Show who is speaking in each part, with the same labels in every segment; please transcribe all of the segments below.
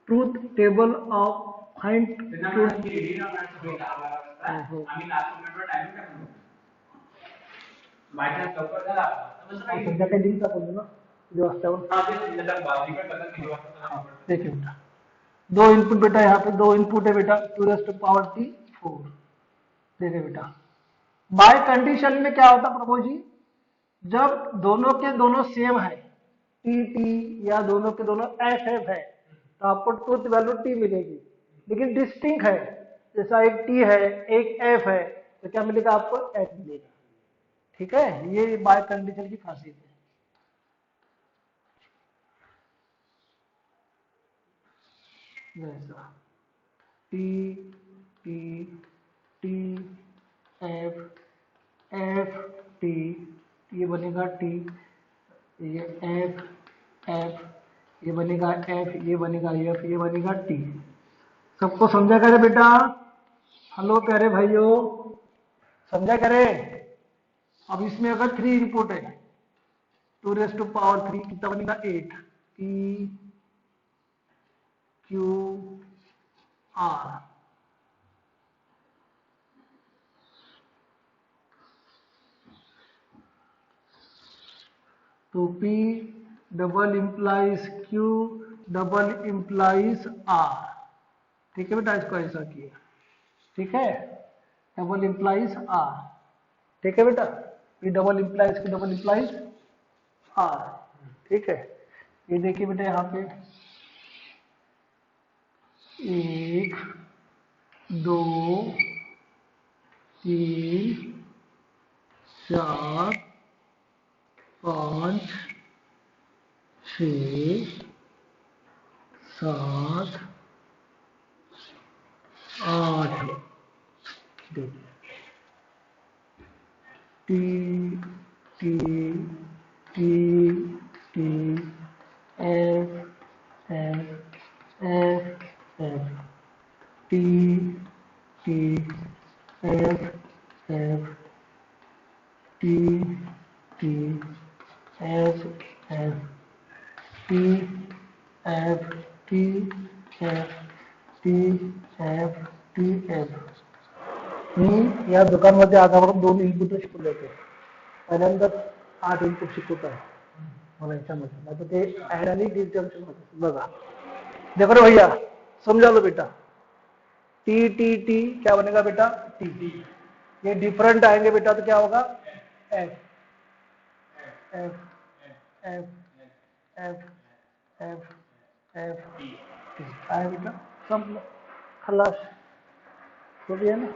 Speaker 1: Truth table of find truth. संध्याकाळी link टाकून ना किती वाजता. देखिए बेटा दो इनपुट बेटा, यहाँ पे दो इनपुट है बेटा, 2⁴ देखिए बेटा बाय कंडीशन में क्या होता प्रभु जी, जब दोनों के दोनों सेम है टी टी या दोनों के दोनों एफ एफ है तो आपको ट्रूथ वैल्यू टी मिलेगी, लेकिन डिस्टिंक्ट है जैसा एक टी है एक एफ है तो क्या मिलेगा आपको एफ मिलेगा. ठीक है, ये बाय कंडीशन की खासियत है. वैसा T T T F F T, ये बनेगा टी, ये एफ एफ, ये बनेगा एफ, ये बनेगा एफ, ये बनेगा टी. सबको समझा करे बेटा? हेलो कह रहे भाइयों, समझा करे? अब इसमें अगर 3 इनपुट है 2⁵ कितना बनेगा 8 पी क्यू आर. तो P double implies Q double implies R. ठीक है बेटा, इसको ऐसा किया. ठीक है, डबल इंप्लाइज R. ठीक है बेटा, P double implies Q double implies R. ठीक है, ये देखिए बेटा यहाँ पे 1 2 3 4 5 6 7 8 T T T T F F F F T T F F T T F F T F T F T F T F. मी या दुकानमध्ये आतापर्यंत 2 इनपुट शिकवले होते. पहिल्यांदा 8 इनपुट शिकवत आहे मला याच्यामध्ये, नाही तर ते ऍड आणि डिसजंक्शन होते. बघा देखो रे भैया, समझा लो बेटा. टी टी टी क्या बनेगा बेटा टी टी. ये डिफरेंट आएंगे बेटा तो क्या होगा F F F F F F T. आए बेटा सब खलास हो गया ना?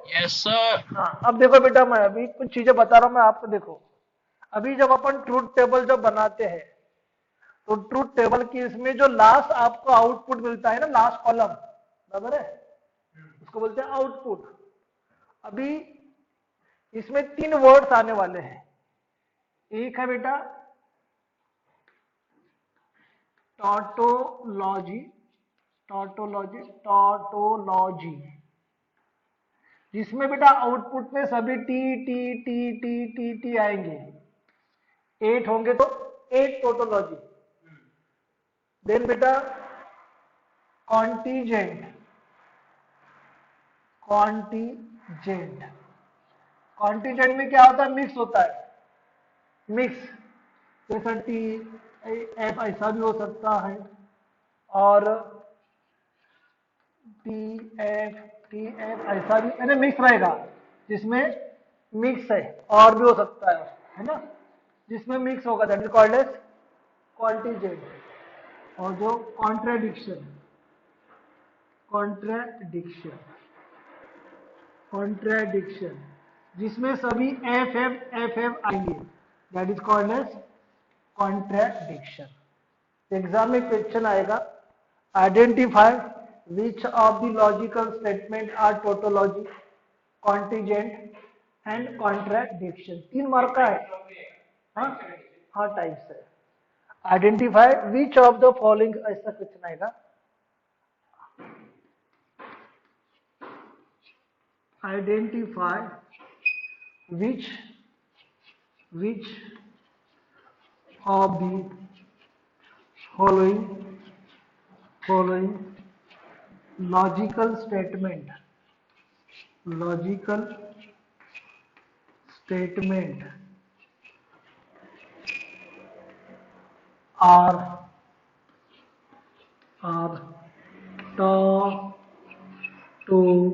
Speaker 2: Yes sir.
Speaker 1: हाँ, अब देखो बेटा मैं अभी कुछ चीजें बता रहा हूँ मैं आपको. देखो अभी जब अपन ट्रूथ टेबल जब बनाते हैं तो ट्रूथ टेबल की इसमें जो लास्ट आपको आउटपुट मिलता है ना, लास्ट कॉलम, बराबर है, उसको बोलते हैं आउटपुट. अभी इसमें 3 वर्ड्स आने वाले हैं. एक है बेटा टॉटोलॉजी, टॉटोलॉजी टॉटोलॉजी, जिसमें बेटा आउटपुट में सभी T T T T T T आएंगे. 8 होंगे तो 8 टोटोलॉजी. देन बेटा कॉन्टीजेंट, कॉन्टीजेंट, कॉन्टीजेंट में क्या होता है मिक्स होता है. मिक्स जैसा टी एफ ऐसा भी हो सकता है और टी एफ ऐसा भी यानी मिक्स रहेगा, जिसमें मिक्स है और भी हो सकता है ना, जिसमें मिक्स होगा that is called as contingent. और जो कॉन्ट्राडिक्शन, कॉन्ट्राडिक्शन, कॉन्ट्राडिक्शन जिसमें सभी एफ एफ आएंगे that is called as contradiction. Exam में क्वेश्चन आएगा identify which of the logical statement are tautology, contingent and contradiction. 3 mark का है. हाँ हाँ टाइप्स है. Identify which of the following ऐसा क्वेश्चन आएगा. Identify which of the following following logical statement are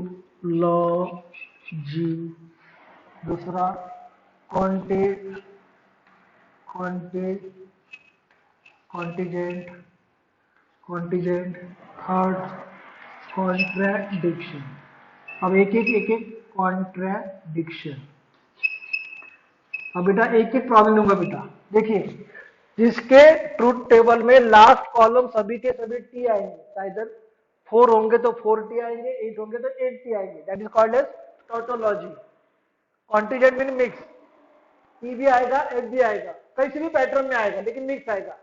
Speaker 1: tautology. दूसरा contingent, थर्ड कॉन्ट्राडिक्शन। अब एक एक कॉन्ट्राडिक्शन। अब बेटा एक एक प्रॉब्लम लूंगा बेटा। देखिए, जिसके ट्रूथ टेबल में लास्ट कॉलम सभी के सभी टी आएंगे, इधर 4 होंगे तो 4 टी आएंगे, 8 होंगे तो 8 टी आएंगे, that is called as tautology. Contingent mean mix, T भी आएगा एफ भी आएगा, किसी भी पैटर्न में आएगा लेकिन मिक्स आएगा,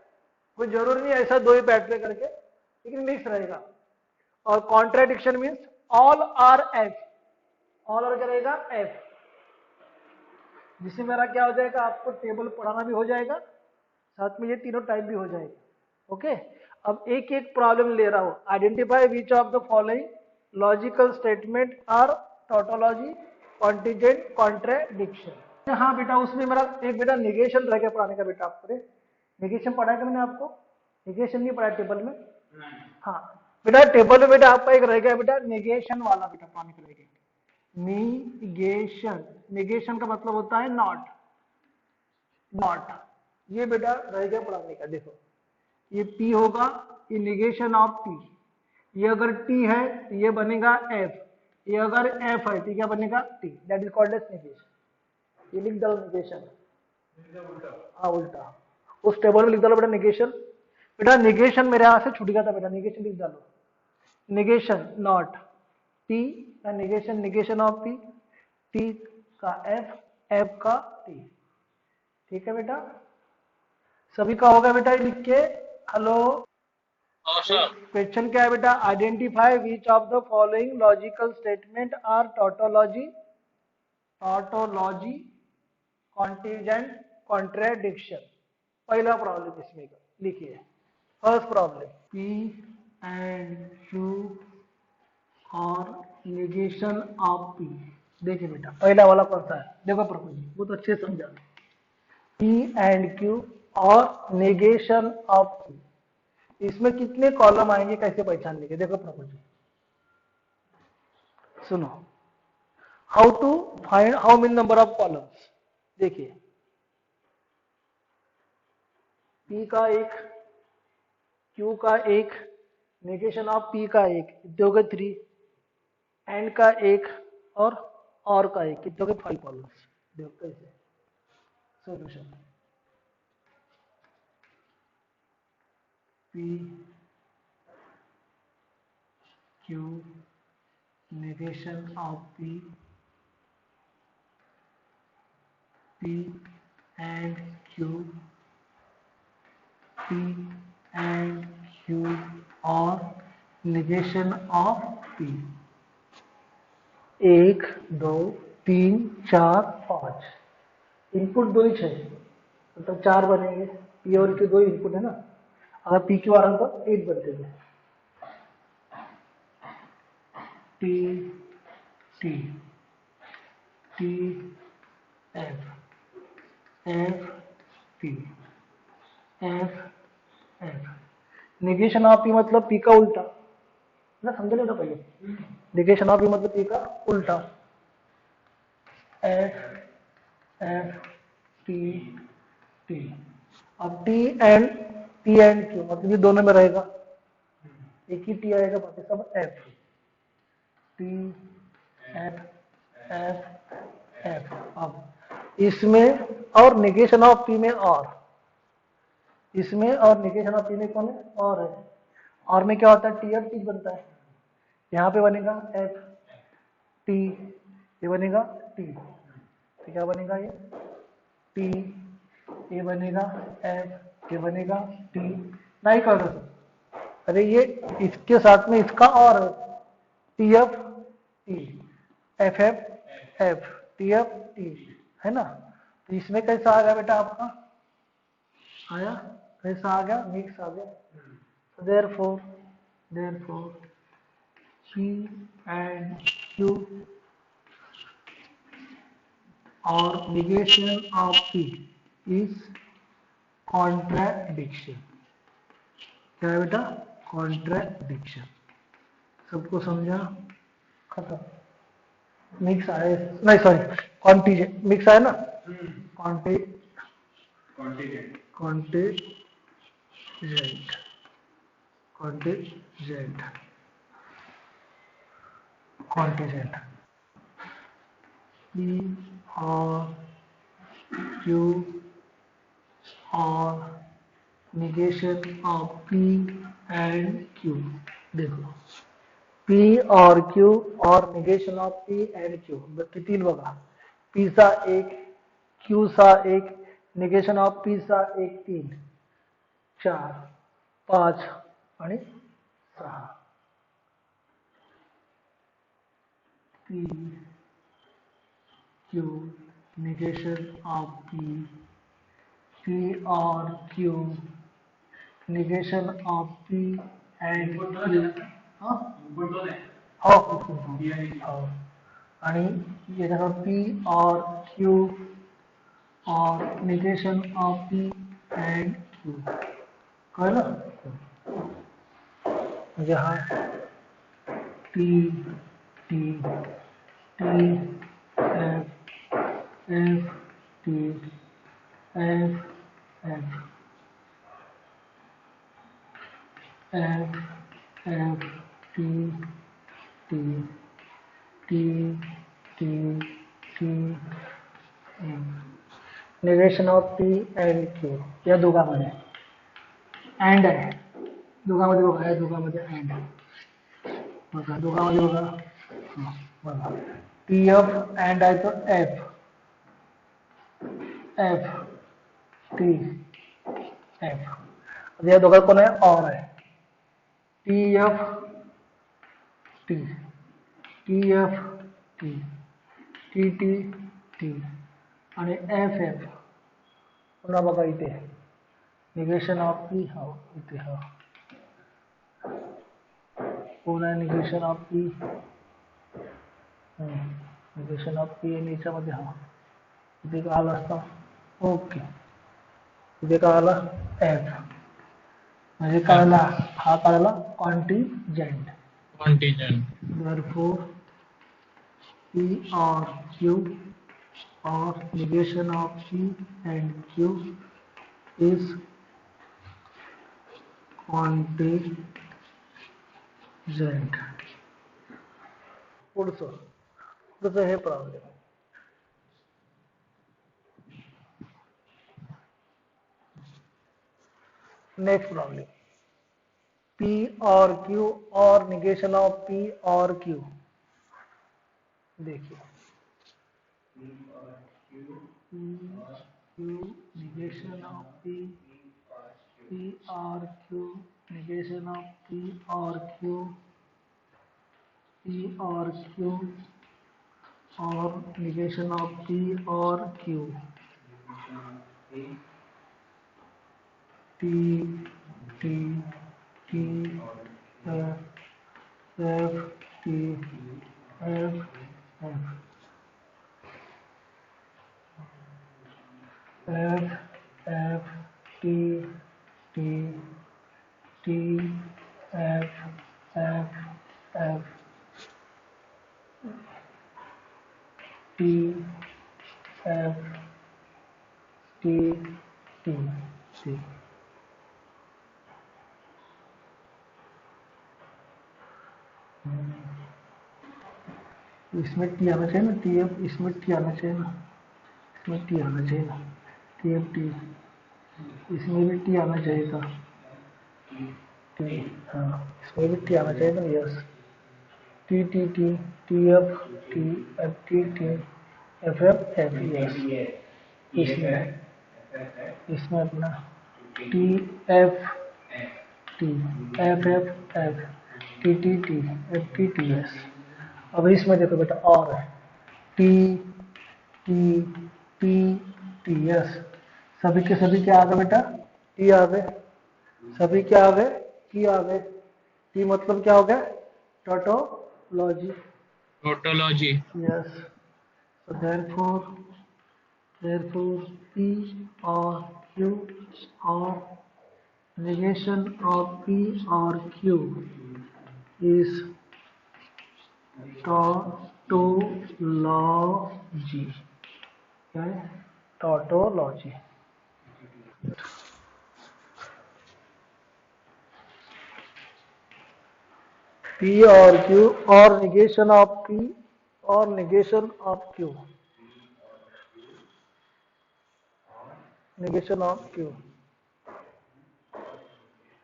Speaker 1: कोई जरूरी नहीं ऐसा 2 ही पैटर्न करके, लेकिन मिक्स रहेगा। और contradiction means all are F, all are क्या रहेगा एफ, जिससे मेरा क्या हो जाएगा, आपको टेबल पढ़ाना भी हो जाएगा, साथ में ये तीनों टाइप भी हो जाएगा। ओके, अब एक एक प्रॉब्लम ले रहा हूं। Identify which of the following logical statement are tautology, contingent, contradiction. हाँ बेटा, उसमें मेरा एक बेटा निगेशन रह गया पढ़ाने का बेटा। आपको निगेशन पढ़ाया था मैंने आपको? निगेशन नहीं पढ़ाया टेबल में? हाँ बेटा, टेबल में बेटा आपका एक रह गया बेटा निगेशन वाला बेटा पढ़ाने का रह गया। निगेशन का मतलब होता है नॉट, ये बेटा रह गया पढ़ाने का। देखो, ये P होगा, ये निगेशन ऑफ P, ये अगर T है तो ये बनेगा F, ये अगर F है तो क्या बनेगा T, that is called as negation. ये लिख डालो निगेशन, हाँ उल्टा, उस टेबल में लिख डालो बेटा निगेशन। बेटा निगेशन मेरे यहाँ से छूट गया था बेटा, निगेशन लिख डालो, निगेशन नॉट T का निगेशन ऑफ P, T का F, F का T। ठीक है बेटा, सभी का होगा बेटा लिख के। हेलो, क्वेश्चन क्या है बेटा? Identify which of the following logical statement are tautology, contingent, contradiction. पहला प्रॉब्लम इसमें लिखिए, first problem, P and Q और निगेशन ऑफ P। देखिए बेटा पहला वाला कौन सा है? देखो प्रभु जी बहुत अच्छे समझा, P एंड Q और नेगेशन ऑफ Q, इसमें कितने कॉलम आएंगे कैसे पहचान लेंगे? देखो प्रभु जी सुनो, how to find how many number of columns. देखिए, P का एक, Q का एक, नेगेशन ऑफ P का एक, कितने हो गए 3, एंड का एक और का एक, कितने हो गए 5 कॉलम्स। देखो कैसे solution, P Q negation of P and Q, P and Q और negation of P। 1 2 3 4 5 इनपुट 2 ही 6, मतलब 4 बनेंगे। P और Q 2 इनपुट है ना, अगर P Q आ रहा तो 8 बनते थे। T T T F F P F F। Negation of P मतलब P का उल्टा ना, समझ लो पहले, निगेशन ऑफ P मतलब P का उल्टा। F F T T। अब T एंड Q मतलब ये दोनों में रहेगा, एक ही T आएगा, बाकी सब F, T F F F। अब इसमें और निगेशन ऑफ P में और, इसमें और निगेशन ऑफ P में कौन है? और है। और में क्या होता है? T और T बनता है, यहाँ पे बनेगा F T, ये बनेगा T, तो क्या बनेगा ये T, ये बनेगा F, ये बनेगा T। नहीं कर रहे, अरे ये इसके साथ में इसका और है, TF T, FF F, TF T, है ना। तो इसमें कैसा आ गया बेटा आपका? आया कैसा आ गया? मिक्स आ गया। Therefore Therefore, P and Q or negation of P is contradiction. क्या है बेटा? कॉन्ट्रैडिक्शन. सबको समझा? खत्म. मिक्स आए नहीं, सॉरी, कॉन्टीजेंट. मिक्स आया ना? कॉन्टी कॉन्टीजेंट कॉन्टीजेंट कॉन्टीजेंट. P और Q और negation of P and Q. देखो, P और Q और negation of P and Q. तीन बघा. P सा एक, Q सा एक, negation of P सा एक, तीन, चार, पाच आणि सहा. P, Q, negation of P, P और Q, negation of P and Q. हाँ? हो. आणि याच्यावर P और Q और negation of P and Q. कळलं? म्हणजे हा T, T, T, F, F, T, F, F, F, F, T, T, T, T, T, F. negation of P and Q. या दोघांमध्ये अँड आहे. दोघांमध्ये बघा, या दोघांमध्ये अँड आहे. बघा, दोघांमध्ये बघा. बघा, टी एफ अँड आहे तो एफ, एफ, टी, एफ. या दोघांत कोण आहे? ऑर आहे. T F T, T F T, T T T आणि एफ एफ. पुन्हा बघा इथे निगेशन ऑफ पी. हो इथे. हो कोण आहे negation of P? Negation of P आणि याच्यामध्ये हा इथे काय आला असता? ओके. इथे काय आला? एफ. म्हणजे कळला, हा कळला contingent. Therefore, P or Q or negation of P and Q is contingent. पुढचं हे प्रॉब्लेम. Next problem. P और Q और negation of P और Q. देखिए Q negation of P, P और Q negation of P और Q, P और Q और negation of P और Q. T, T, T, F, F, T, F, F, F, F, T, T, T, F, F, F, T, F, T, T, T. इसमें T आना चाहिए ना, T F. इसमें T आना चाहिए ना, इसमें टी आना चाहिए ना, टी एफ टी. इसमें भी टी आना चाहिए था. टी, हाँ इसमें भी टी आना चाहिए था. Yes. T T T, T F T, F T T, F F F. Yes. इसमें इसमें अपना T F T, F F F, T T T, F T T. Yes. अब इसमें देखो बेटा और है T T T T. Yes. सभी के सभी क्या आ गए बेटा? टी आ गए. सभी क्या आ गए? टी आ गए. T मतलब क्या हो गया? Tautology.
Speaker 2: Tautology.
Speaker 1: Yes. So therefore P or Q or negation of P or Q is tautology. क्या है? Tautology. P or Q or negation of P or negation of Q. Negation of Q.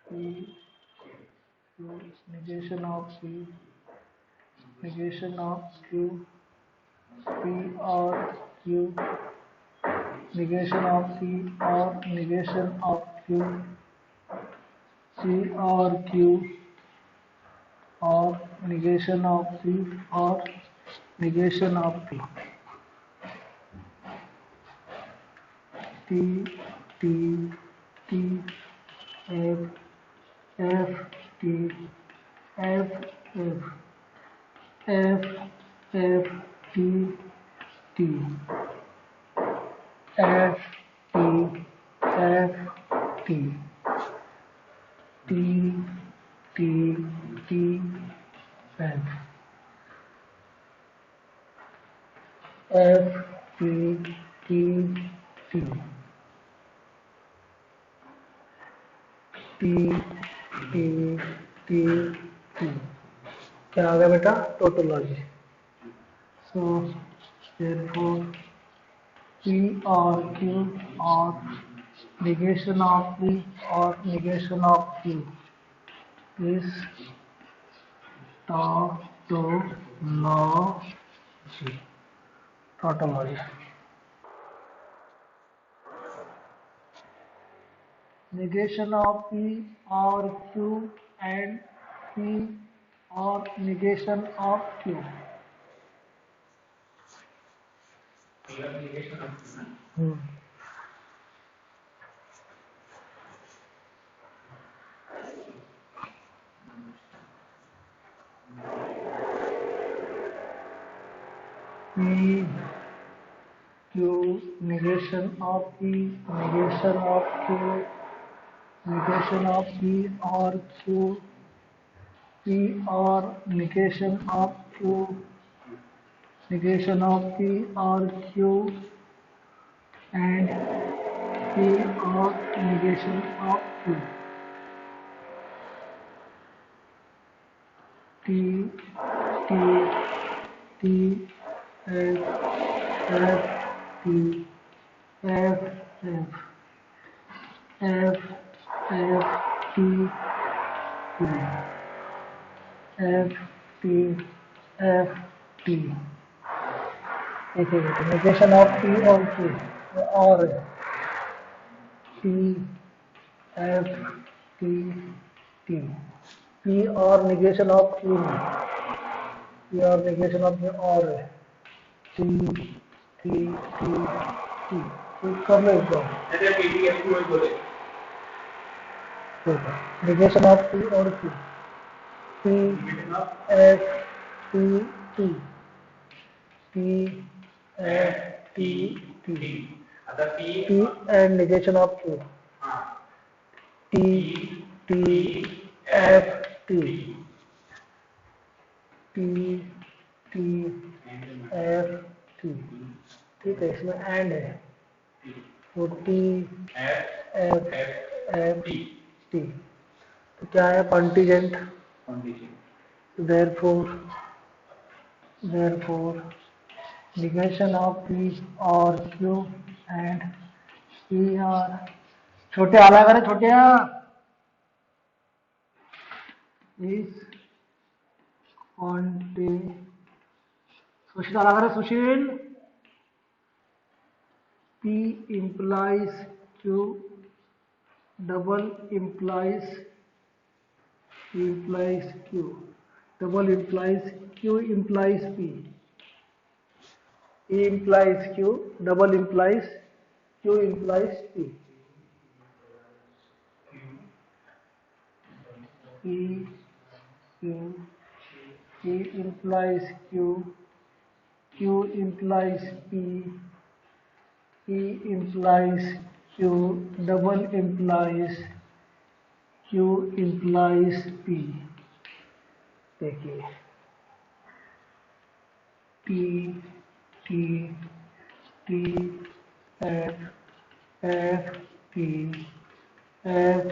Speaker 1: P, Q, negation of P, negation of Q, P or Q, negation of P or negation of Q, C or Q or negation of C or negation of P. T, T, T, F, F, T, F, F, F, F, T, T, F, T, F, T, T, T, T, F, F, T, T, T, T, T, T, T. क्या आ गया बेटा? Tautology. So therefore P or Q or negation of P or negation of Q is tautology. Tautology. Negation of P or Q and P or negation of Q. Hmm. P, Q, negation of P, negation of Q, negation of P or Q, P or negation of Q, negation of P or Q, and P or negation of Q. T, T, T, F, F, T, F, F, F, F, T, T, F, T, F, T. देखिए negation of P और Q और T, F, T, T. P और negation of Q में P और negation of Q और है T, T, T, T. तो कर लो एक बार. ठीक है. negation of P और Q. P, F, T, T. P, F, T, T. T and negation of Q. T, T, F, T. T, T, F, T. ठीक है. इसमें एंड है तो T, F, F, T. तो क्या है? Contingent. therefore negation of P or Q and P or छोटे आला करे छोटे is सुशील आला करे सुशील. P implies Q, double implies Q, double implies Q implies P. E implies Q, double implies Q implies P. E Q, P implies Q, Q implies P, P implies Q, double implies Q implies P। देखिए T T T F F T F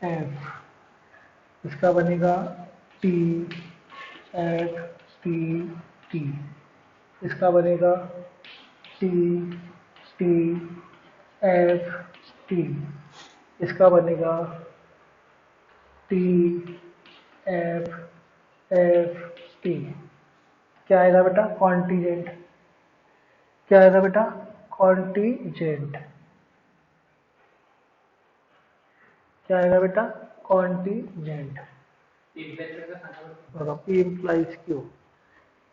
Speaker 1: F, इसका बनेगा T F T T, इसका बनेगा T T F T, इसका बनेगा T F F T। क्या आएगा बेटा? कॉन्टीजेंट। क्या आएगा बेटा? कॉन्टीजेंट। क्या आएगा बेटा? Contingent. P implies Q,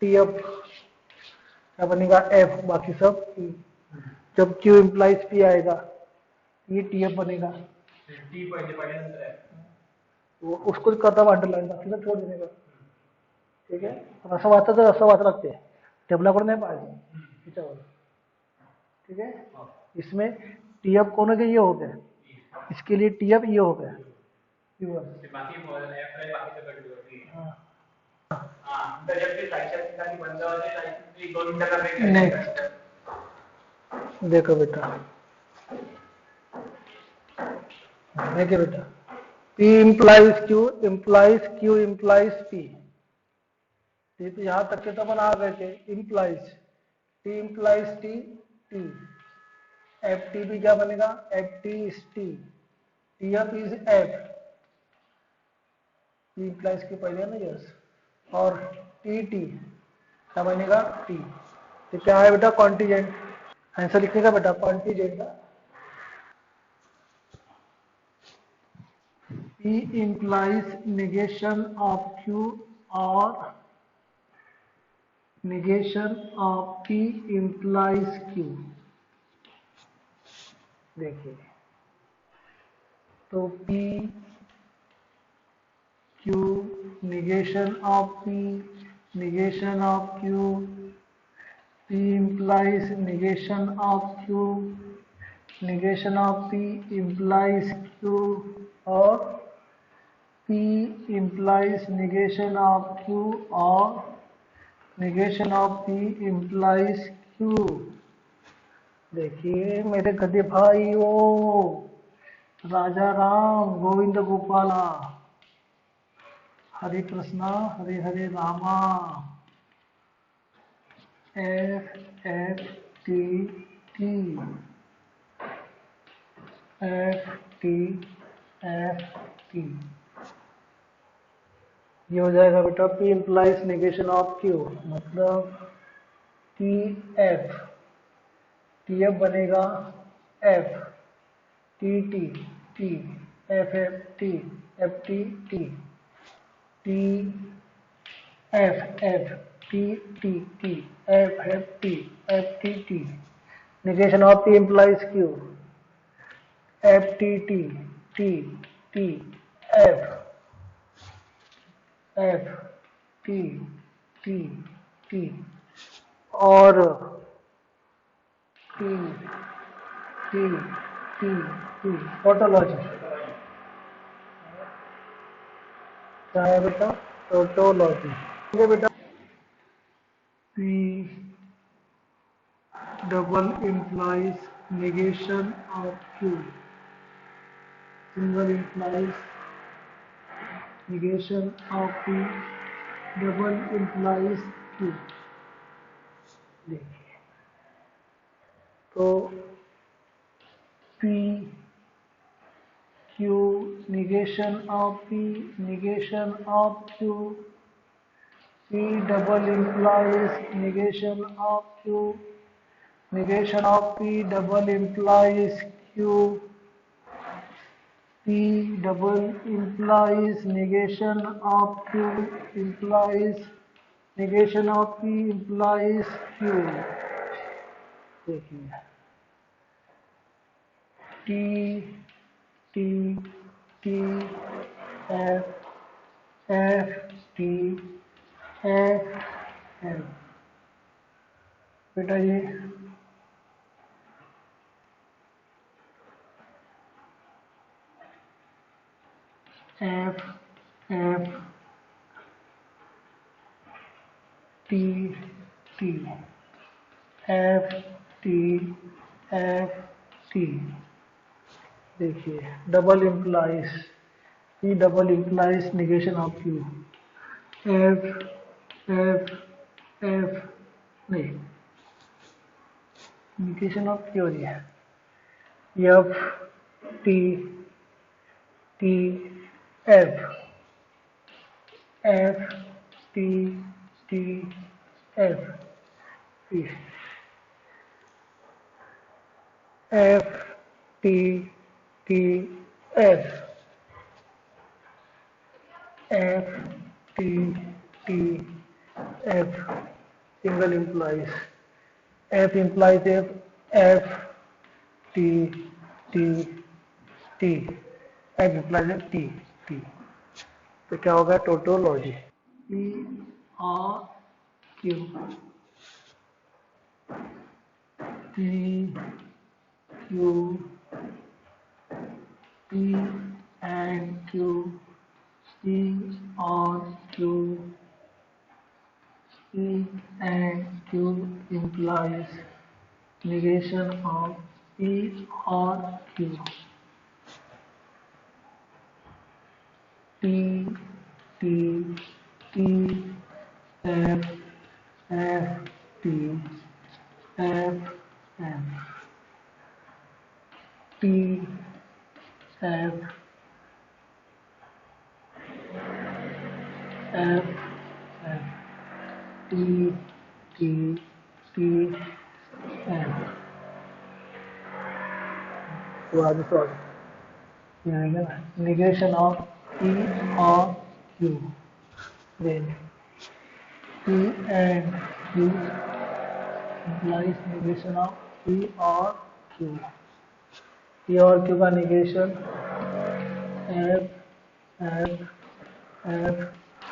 Speaker 1: T अब क्या बनेगा? F, बाकी सब P। जब Q implies P आएगा ये T F बनेगा। वो उसको कदम अंडरलाइन बाकी सब छोड़ देने का। ठीक है, असं वाचायचं असं वाच लागते, टेबलाकडे नाही पाहायचं त्याच्यावर। ठीक है, इसमें टी एफ कौन है? ये हो गया, इसके लिए टी एफ ये हो गया। नेक्स्ट देखो बेटा, देखिए बेटा, P implies Q implies Q implies P। तो यहाँ तक के तो अपन आ गए थे। implies T implies T T, F T भी क्या बनेगा? F T is T, T F is F, T implies के पहले ना यस, और टी टी क्या बनेगा? टी। तो क्या है बेटा? कॉन्टीजेंट। आंसर लिखने का बेटा, कॉन्टीजेंट का। P implies negation of Q or negation of P implies Q। देखिए तो P Q negation of P, negation of Q, P implies negation of Q, negation of P implies Q, और P implies negation of Q और negation of P implies Q। देखिए मेरे गधे भाइयों, Raja Ram Govind Gopala, Hare Krishna Hare Hare Rama. F F T T, F T F T, ये हो जाएगा बेटा P implies negation of Q, मतलब टी एफ, टी एफ बनेगा F, T T T, F F T, F T T, T F F T T T, F F T, F T T, negation of P implies Q, F T T T T, F F T T T, और T T T T, tautology. क्या है बेटा? Tautology. ठीक है बेटा, P double implies negation of Q, single implies negation of P, double implies Q। देखिए तो P Q negation of P, negation of Q, P double implies negation of Q, negation of P double implies Q, P double implies negation of Q implies negation of P implies Q। देखिए T T T F F T F L। बेटा ये F F T T F T F T। देखिए double implies, E double implies negation of Q. F F F नहीं, negation of Q है। F T T F F T T F F T T F F T T F. Single implies F implies F F T T T F implies F T T. तो क्या होगा tautology. P R Q P Q P and Q P or Q, P and Q implies negation of P or Q. T T T F F T F F T F F F T T T F। तो आगे sorry ये आएगा ना negation of P or Q। then P and Q implies negation of P or Q। P और Q का negation F F F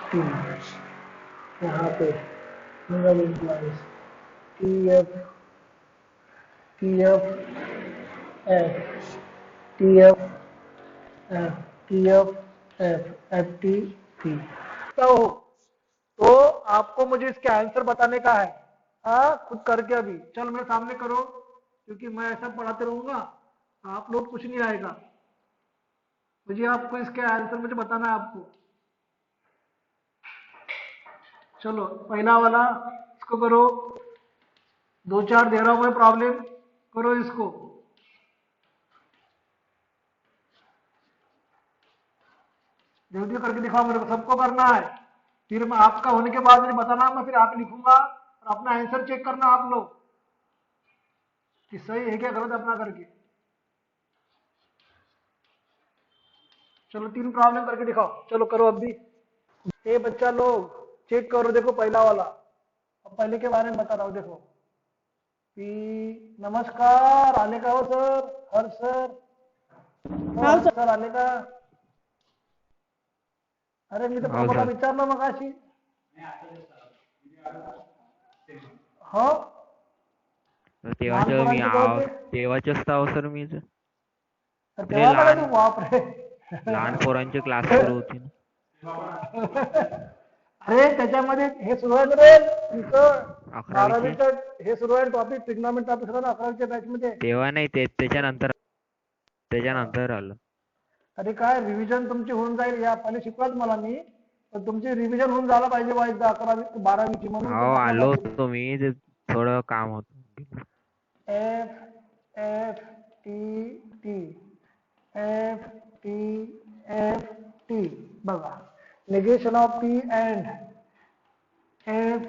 Speaker 1: T। यहाँ पे single implies T F T F F T F F T F F F T T। तो आपको मुझे इसके answer बताने का है। हाँ खुद करके अभी चल मेरे सामने करो, क्योंकि मैं ऐसा पढ़ाते रहूंगा आप लोग कुछ नहीं आएगा। मुझे आपको इसके आंसर मुझे बताना है आपको। चलो पहला वाला इसको करो, दो चार दे रहा हूं मैं प्रॉब्लम, करो इसको। जल्दी करके दिखाओ मेरे को, सबको करना है। फिर मैं आपका होने के बाद मुझे बताना, मैं फिर आप लिखूंगा और अपना आंसर चेक करना आप लोग कि सही है क्या गलत अपना करके। चलो तीन प्रॉब्लम करके दिखाओ, चलो करो अब भी। ये बच्चा लोग चेक करो, देखो पहला वाला, अब पहले के बारे में बता रहा हूँ। देखो नमस्कार आने का हो सर, हर्ष सर, हर्ष सर आने का। अरे मी तर तुम्हाला विचारलं मगाशी। हो
Speaker 3: तेव्हाच असता सर मी
Speaker 1: तेव्हा का तू बापरे
Speaker 3: लहान पोरांचे क्लास सुरू होते ना।
Speaker 1: अरे त्याच्यामध्ये हे सुरू आहे रे तुमचं 12वीचं हे सुरू आहे टॉपिक, ट्रिग्नोमेट्री टॉपिक सगळं 11वीच्या बॅच मध्ये।
Speaker 3: तेव्हा नाही, त्याच्यानंतर आलं।
Speaker 1: अरे काय रिव्हिजन तुमची होऊन जाईल, या पहिले शिकवाल मला मी, पण तुमची रिव्हिजन होऊन झाला पाहिजे बा एकदा 11वी 12वीची म्हणून।
Speaker 3: हो आलो होतो मी, थोडं काम होतं।
Speaker 1: F F T T F T F T बघा, negation of P and F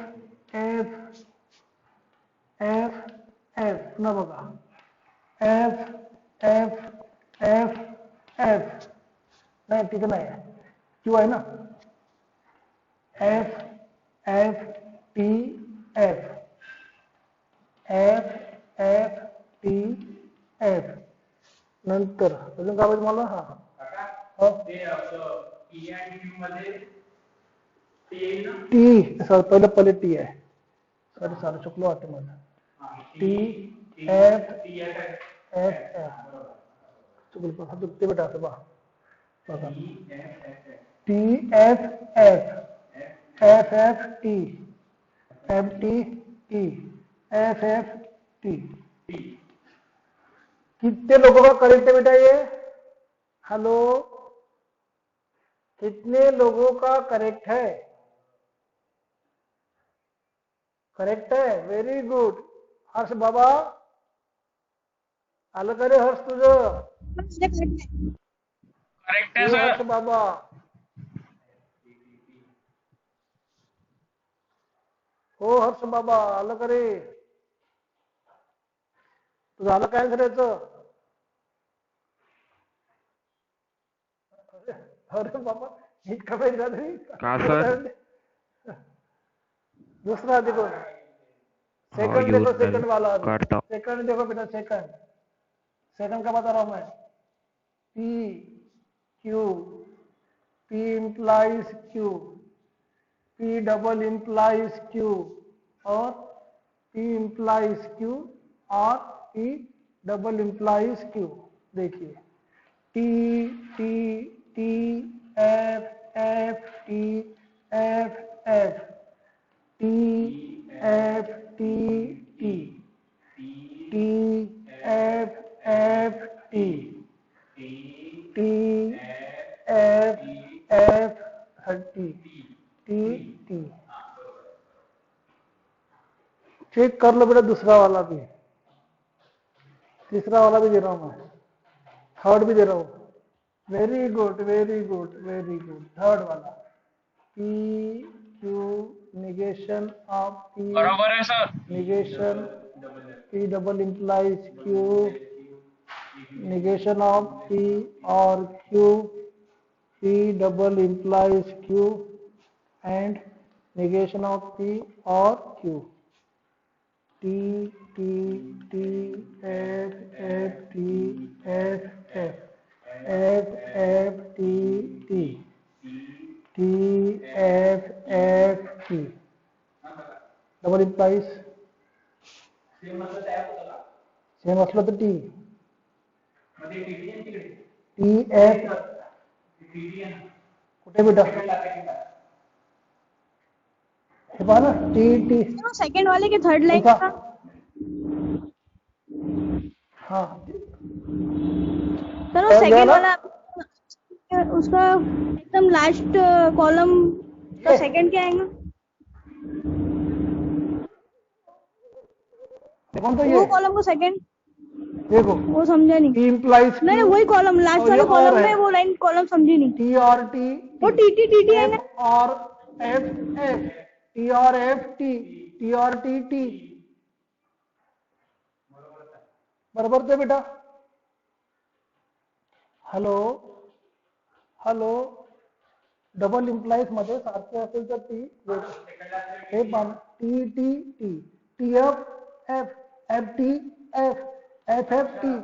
Speaker 1: F F F न बघा F F F F नाही तिथे नाही आहे, Q आहे ना। F F T F F F T F नंतर अजून काय पाहिजे मला? हा
Speaker 4: ते P and Q मध्ये
Speaker 1: टी सर पहले पहले टी आहे सॉरी सॉरी चुकलो वाटतं मला टी एफ एफ एफ चुकलो हा चुकते बेटा असं बघा T F F F F T F T T F F T कितने लोगों का करेक्ट है बेटा ये हेलो कितने लोगों का करेक्ट है करेक्ट है व्हेरी गुड हर्ष बाबा आलं का रे हर्ष तुझं
Speaker 2: करेक्ट है
Speaker 1: हर्ष
Speaker 2: सर.
Speaker 1: बाबा हो हर्ष बाबा आलं का रे तुझं आलं काय आन्सर याचं अरे बाबा इतका वेळ
Speaker 3: का सर?
Speaker 1: दूसरा देखो
Speaker 3: हाँ
Speaker 1: सेकंड
Speaker 3: यूज
Speaker 1: देखो
Speaker 3: में
Speaker 1: सेकंड वाला
Speaker 3: करता हूँ.
Speaker 1: सेकंड देखो बेटा सेकंड सेकंड का बता रहा हूं मैं P Q P implies Q P double implies Q और पी इंप्लाइज क्यू और पी डबल इंप्लाइज क्यू देखिए T T T F F T F F T F T T T F F T T F F T T T check कर लो बेटा दूसरा वाला भी तीसरा वाला भी दे रहा हूं मैं थर्ड भी दे रहा हूं very good very good very good third वाला P Q negation of P
Speaker 2: बरोबर है sir.
Speaker 1: negation P double implies Q negation of P or Q P double implies Q and negation of P or Q T T T F F T F F F F T T T F F T double implies same असलं तर T T F कुठे बेटा हे पहा ना T T
Speaker 4: second वाले के third line
Speaker 1: का
Speaker 4: का
Speaker 1: हाँ
Speaker 4: सर वो सेकंड वाला उसका एकदम लास्ट कॉलम का सेकंड क्या आएगा
Speaker 1: कौन सा
Speaker 4: वो
Speaker 1: ये
Speaker 4: कॉलम को सेकंड
Speaker 1: देखो
Speaker 4: वो समझा नहीं
Speaker 1: टी इम्प्लाइज
Speaker 4: नहीं वही कॉलम लास्ट वाले कॉलम में वो लाइन कॉलम समझी नहीं
Speaker 1: टी और टी
Speaker 4: वो टी टी आएगा
Speaker 1: एफ और एफ एफ टी और एफ टी और टी बरोबर ते बेटा हॅलो हॅलो डबल इम्प्लाइज मध्ये सारखे असेल तर टी हे पण T T T T F F F T F F F T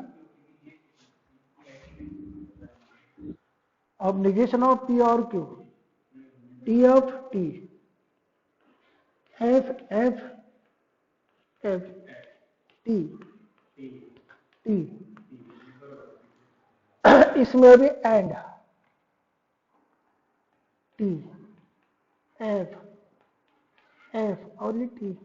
Speaker 1: अब निगेशन ऑफ पी और Q T of T F F F T T इसमें भी एंड टी एफ एफ और ये टी